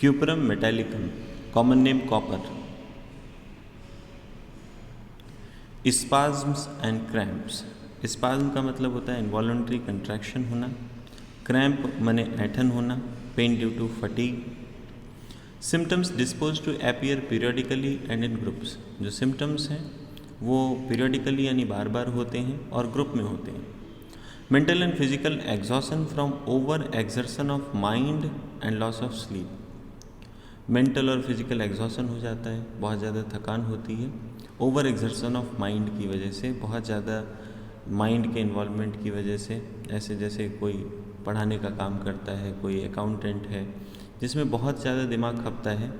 क्यूपरम metallicum, common name copper. Spasms and cramps. Spasm का मतलब होता है इनवॉलंटरी कंट्रैक्शन होना, क्रैम्प माने ऐठन होना, pain due to fatigue. Symptoms dispose to appear periodically and in groups. जो सिम्टम्स हैं वो पीरियडिकली यानी बार बार होते हैं और ग्रुप में होते हैं। Mental and physical exhaustion from over exertion of mind and loss of sleep. Mental और फिजिकल एग्जॉशन हो जाता है, बहुत ज़्यादा थकान होती है ओवर एक्सर्शन ऑफ माइंड की वजह से, बहुत ज़्यादा माइंड के इन्वॉल्वमेंट की वजह से। ऐसे जैसे कोई पढ़ाने का काम करता है, कोई अकाउंटेंट है जिसमें बहुत ज़्यादा दिमाग खपता है।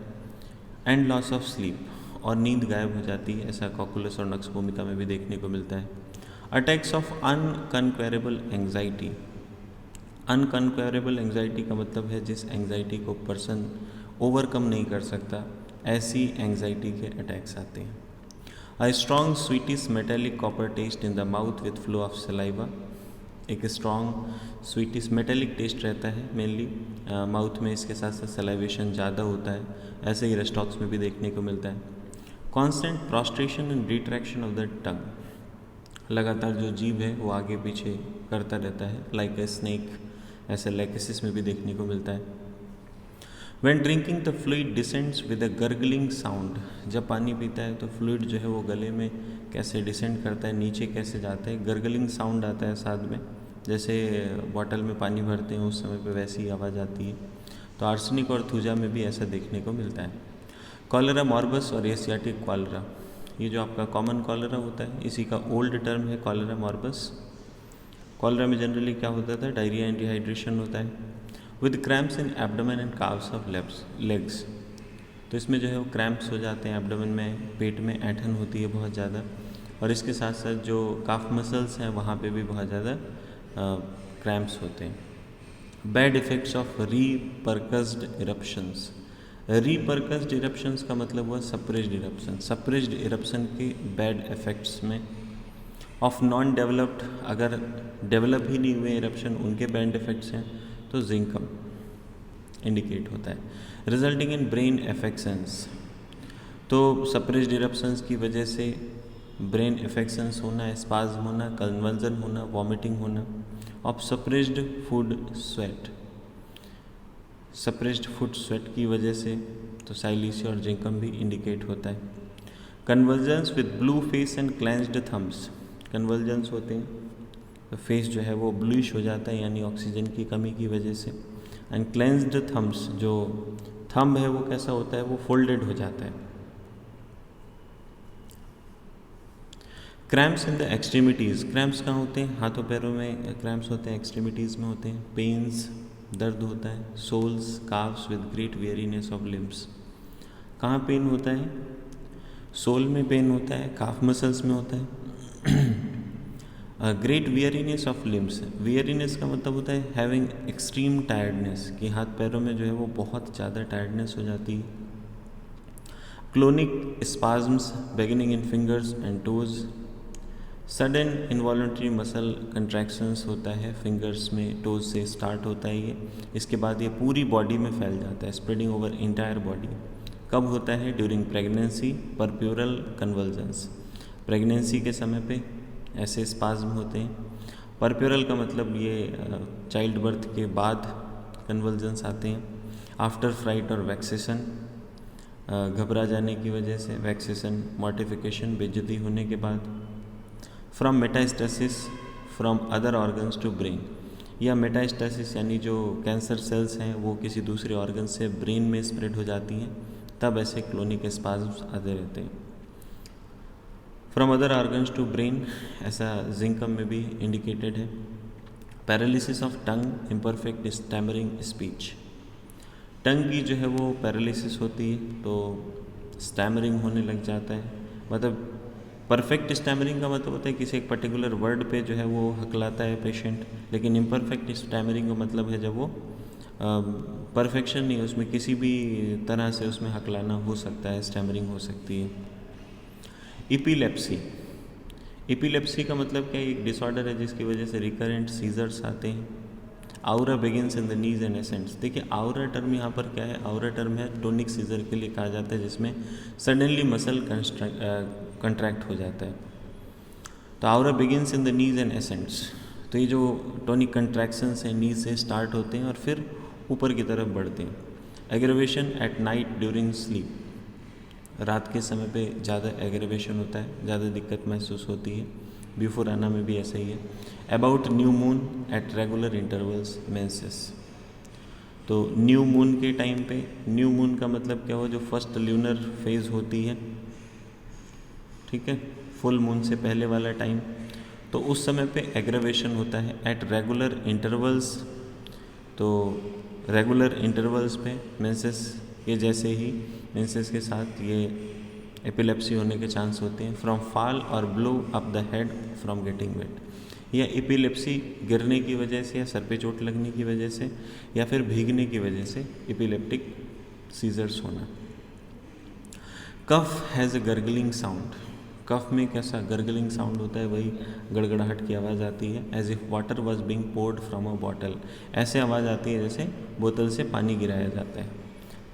एंड लॉस ऑफ स्लीप, और नींद गायब हो जाती है, ऐसा कॉकुलस और नक्स भूमिका में भी देखने को मिलता है। Attacks of unconquerable anxiety. Unconquerable anxiety का मतलब है जिस एंग्जाइटी को पर्सन ओवरकम नहीं कर सकता, ऐसी एंग्जाइटी के अटैक्स आते हैं। A strong sweetish metallic copper taste in the mouth with flow of saliva. एक स्ट्रॉन्ग स्वीटिश मेटेलिक टेस्ट रहता है मेनली माउथ में, इसके साथ साथ सलाइवेशन ज़्यादा होता है, ऐसे ही रेस्टॉक्स में भी देखने को मिलता है। Constant prostration and retraction of the tongue. लगातार जो जीभ है वो आगे पीछे करता रहता है, लाइक ए स्नेक, ऐसे लैकेसिस में भी देखने को मिलता है। When drinking the fluid descends with a gurgling sound। जब पानी पीता है तो फ्लूइड जो है वो गले में कैसे डिसेंड करता है, नीचे कैसे जाता है, गर्गलिंग साउंड आता है साथ में, जैसे बॉटल में पानी भरते हैं उस समय पे वैसी आवाज़ आती है। तो आर्सेनिक और थूजा में भी ऐसा देखने को मिलता है। कॉलरा मॉर्बस और एशियाटिक कॉलरा, ये जो आपका कॉमन कॉलरा होता है इसी का ओल्ड टर्म है कॉलरा मॉर्बस। कॉलरा में जनरली क्या होता था, डायरिया एंड डिहाइड्रेशन होता है with cramps in abdomen and calves of legs. तो इसमें जो है वो क्रैम्प्स हो जाते हैं एब्डोमेन में, पेट में ऐठन होती है बहुत ज़्यादा, और इसके साथ साथ जो काफ मसल्स हैं वहाँ पे भी बहुत ज़्यादा क्रैम्प्स होते हैं। Bad effects of repercussed eruptions. Repercussed eruptions का मतलब हुआ सप्रेस्ड इरप्शन। सप्रेस्ड इरप्शन के बैड इफ़ेक्ट्स में ऑफ नॉन डेवलप्ड, अगर डेवलप ही नहीं हुए इरप्शन उनके बैड इफ़ेक्ट्स हैं तो जिंकम इंडिकेट होता है। रिजल्टिंग इन ब्रेन एफेक्शंस, तो सप्रेस्ड इरप्शंस की वजह से ब्रेन एफेक्शंस होना, स्पाज्म होना, कन्वर्जन होना, वॉमिटिंग होना। Of suppressed food sweat, suppressed food sweat की वजह से तो साइलीसिया और जिंकम भी इंडिकेट होता है। Convulsions with blue face and clenched thumbs. Convulsions होते हैं तो फेस जो है वो ब्लूइश हो जाता है यानी ऑक्सीजन की कमी की वजह से। एंड क्लेंस्ड थम्स, जो थंब है वो कैसा होता है, वो फोल्डेड हो जाता है। Cramps in the extremities. Cramps कहाँ होते हैं, हाथों पैरों में क्रैम्प्स होते हैं, एक्सट्रीमिटीज़ में होते हैं। पेन्स, दर्द होता है। Soles, calves with great weariness of limbs. कहाँ पेन होता है, सोल में पेन होता है, काफ मसल्स में होता है। Great weariness of limbs. Weariness का मतलब होता है हैविंग एक्सट्रीम टायर्डनेस, कि हाथ पैरों में जो है वो बहुत ज़्यादा टायर्डनेस हो जाती है। Clonic spasms beginning in fingers and toes. Sudden involuntary muscle contractions होता है फिंगर्स में, टोज से स्टार्ट होता है ये, इसके बाद ये पूरी बॉडी में फैल जाता है, स्प्रेडिंग ओवर इंटायर बॉडी। कब होता है, during pregnancy, puerperal convulsions. Pregnancy के समय पे ऐसे स्पाज्म होते हैं। परप्यूरल का मतलब ये चाइल्ड बर्थ के बाद कन्वल्जन्स आते हैं। आफ्टर फ्राइट और वैक्सेशन, घबरा जाने की वजह से, वैक्सेशन मॉर्टिफिकेशन, बेइज्जती होने के बाद। From metastasis from other organs to brain, या मेटास्टेसिस यानी जो कैंसर सेल्स हैं वो किसी दूसरे ऑर्गन से ब्रेन में स्प्रेड हो जाती हैं, तब ऐसे क्लोनिक स्पाज्म्स आते रहते हैं। From other organs to brain, ऐसा जिंकम में भी इंडिकेटेड है। Paralysis of tongue, imperfect stammering speech. Tongue की जो है वो पैरालिसिस होती है तो स्टैमरिंग होने लग जाता है। मतलब परफेक्ट स्टैमरिंग का मतलब होता है किसी एक पर्टिकुलर वर्ड पे जो है वो हकलाता है पेशेंट, लेकिन इम्परफेक्ट स्टैमरिंग का मतलब है जब वो परफेक्शन नहीं, उसमें किसी भी तरह से उसमें हकलाना हो सकता है, स्टैमरिंग हो सकती है। इपीलेप्सी, इपीलेप्सी का मतलब क्या है, एक डिसऑर्डर है जिसकी वजह से रिकरेंट सीजर्स आते हैं। Aura begins in the knees and ascends. देखिए आउरा टर्म यहाँ पर क्या है, आउरा टर्म है टोनिक सीजर के लिए कहा जाता है, जिसमें सडनली मसल कंट्रैक्ट हो जाता है। तो aura begins in the knees and ascends, तो ये जो टोनिक कंट्रैक्शंस हैं नीज से स्टार्ट होते हैं और फिर ऊपर की तरफ बढ़ते हैं। Aggravation at night during sleep, रात के समय पे ज़्यादा एग्रेवेशन होता है, ज़्यादा दिक्कत महसूस होती है। बिफोर आना में भी ऐसा ही है। About new moon at regular intervals menses, तो न्यू मून के टाइम पे, न्यू मून का मतलब क्या हुआ, जो फर्स्ट ल्यूनर फेज होती है, ठीक है, फुल मून से पहले वाला टाइम, तो उस समय पे एग्रेवेशन होता है एट रेगुलर इंटरवल्स। तो रेगुलर इंटरवल्स पे मेंसेस के जैसे ही मेंसेस के साथ ये एपिलेप्सी होने के चांस होते हैं। फ्रॉम फॉल और blow up the head from getting wait, या एपिलेप्सी गिरने की वजह से या सर पे चोट लगने की वजह से या फिर भीगने की वजह से एपिलेप्टिक सीजर्स होना। कफ हैज़ अ गर्गलिंग साउंड, कफ में कैसा गर्गलिंग साउंड होता है, वही गड़गड़ाहट की आवाज़ आती है। As if water was being poured from a bottle, ऐसे आवाज़ आती है जैसे बोतल से पानी गिराया जाता है।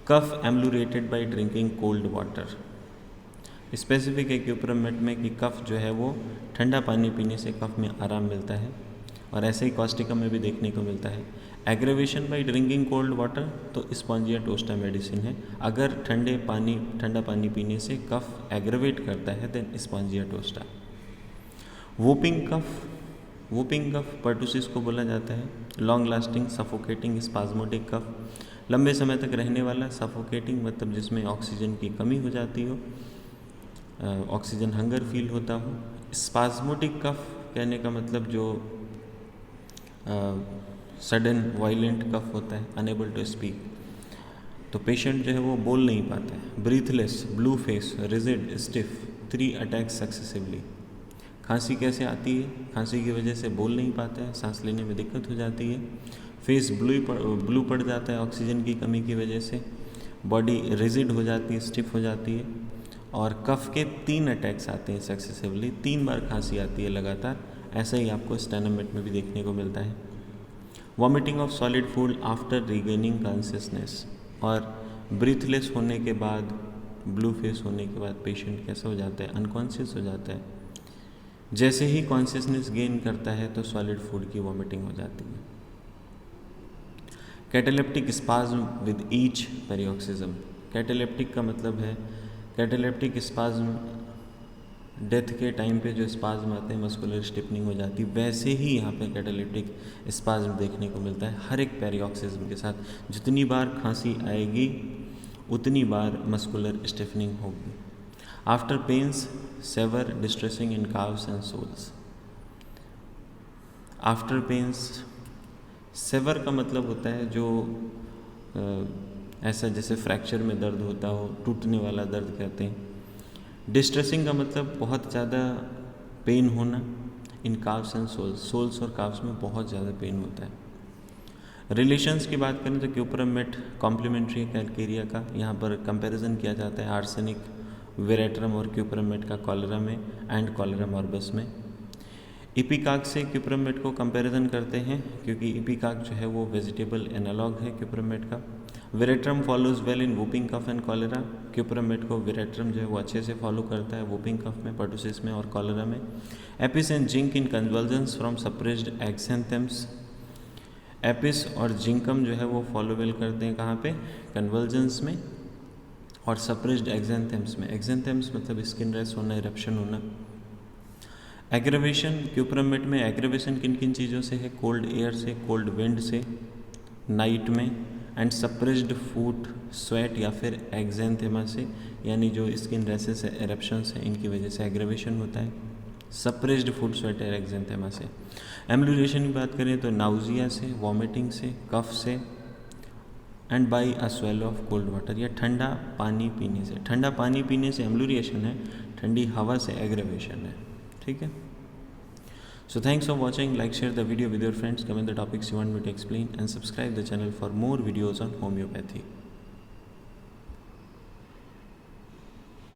Cough ameliorated by drinking cold water, specific है क्यूपरमेट में कि कफ जो है वो ठंडा पानी पीने से कफ में आराम मिलता है, और ऐसे ही कॉस्टिका में भी देखने को मिलता है। Aggravation by drinking cold water, तो स्पॉन्जिया टोस्टा मेडिसिन है। अगर ठंडा पानी पीने से कफ एग्रेवेट करता है देन स्पॉन्जिया टोस्टा। वोपिंग कफ, वोपिंग कफ पर्टुसिस को बोला जाता है। लॉन्ग लास्टिंग सफोकेटिंग स्पाज्मोटिक कफ, लंबे समय तक रहने वाला। सफोकेटिंग मतलब जिसमें ऑक्सीजन की कमी हो जाती हो, ऑक्सीजन हंगर फील होता हो। स्पाज्मोटिक कफ कहने का मतलब जो सडन वायलेंट कफ होता है, अनेबल टू स्पीक, तो पेशेंट जो है वो बोल नहीं पाता है। Breathless, blue face, rigid, stiff, 3 attacks successively. खांसी कैसे आती है, खांसी की वजह से बोल नहीं पाता है, सांस लेने में दिक्कत हो जाती है। फेस ब्लू पड़ जाता है ऑक्सीजन की कमी की वजह से। बॉडी रिजिड हो जाती है, स्टिफ हो जाती है। और कफ के 3 अटैक्स आते हैं सक्सेसिवली, 3 बार खांसी आती है लगातार। ऐसा ही आपको स्टेनोमेट में भी देखने को मिलता है। Vomiting of solid food after regaining consciousness, और ब्रीथलेस होने के बाद, ब्लू फेस होने के बाद पेशेंट कैसा हो जाता है, अनकॉन्शियस हो जाता है। जैसे ही कॉन्शियसनेस गेन करता है तो सॉलिड फूड की वॉमिटिंग हो जाती है। कैटालेप्टिक स्पाज्म विद ईच पेरिऑक्सिज्म, कैटालेप्टिक का मतलब है, कैटालेप्टिक स्पाज्म डेथ के टाइम पे जो स्पाज्म आते हैं, मस्कुलर स्टिफनिंग हो जाती है, वैसे ही यहाँ पे कैटालिप्टिक स्पाज्म देखने को मिलता है हर एक पेरिऑक्सिज्म के साथ। जितनी बार खांसी आएगी उतनी बार मस्कुलर स्टिफनिंग होगी। After pains severe distressing in calves and soles, after pains, severe का मतलब होता है जो ऐसा जैसे फ्रैक्चर में दर्द होता हो, टूटने वाला दर्द कहते हैं। डिस्ट्रेसिंग का मतलब बहुत ज़्यादा पेन होना। इन काव्स एंड सोल्स, सोल्स और काव्स में बहुत ज़्यादा पेन होता है। रिलेशंस की बात करें तो क्यूपरमेट कॉम्प्लीमेंट्री कैलकेरिया का यहाँ पर कंपैरिजन किया जाता है आर्सेनिक, वेरेट्रम और क्यूपरमेट का कॉलरा में एंड कॉलरा मॉर्बस में। इपिकाक से क्यूपरमेट को कंपैरिजन करते हैं क्योंकि इपिकाक जो है वो वेजिटेबल एनालॉग है क्यूपरमेट का। Veratrum follows well in whooping cough and cholera, cuprum met को वेरेट्रम जो है वो अच्छे से फॉलो करता है वूपिंग कफ में, पर्टुसिस में और कॉलरा में। Apis and zinc in convergence from suppressed exanthems, apis और जिंकम जो है वो फॉलो वेल करते हैं कहाँ पे, कन्वर्जेंस में और सप्रेस्ड एक्सेंथेम्स में। एक्सेंथेम्स मतलब स्किन रैश होना, इरप्शन होना। एग्रेवेशन, क्यूपरमेट में एग्रेवेशन किन किन चीज़ों से है, कोल्ड एयर से, कोल्ड विंड से नाइट में, एंड सप्रेस्ड फूड स्वेट या फिर एक्जेंथेमा से, यानी जो स्किन रैसेस है, एरप्शंस है, इनकी वजह से एग्रेवेशन होता है। सप्रेस्ड फूड स्वेट और एक्जेंथेमा से। एम्ब्लुरेशन की बात करें तो नाउजिया से, वॉमिटिंग से, कफ से, and by a swallow of cold water, या ठंडा पानी पीने से। ठंडा पानी पीने से एम्ब्लुरेशन है, ठंडी हवा से एग्रेवेशन है, ठीक है। So thanks for watching, like, share the video with your friends, comment the topics you want me to explain and subscribe the channel for more videos on homeopathy.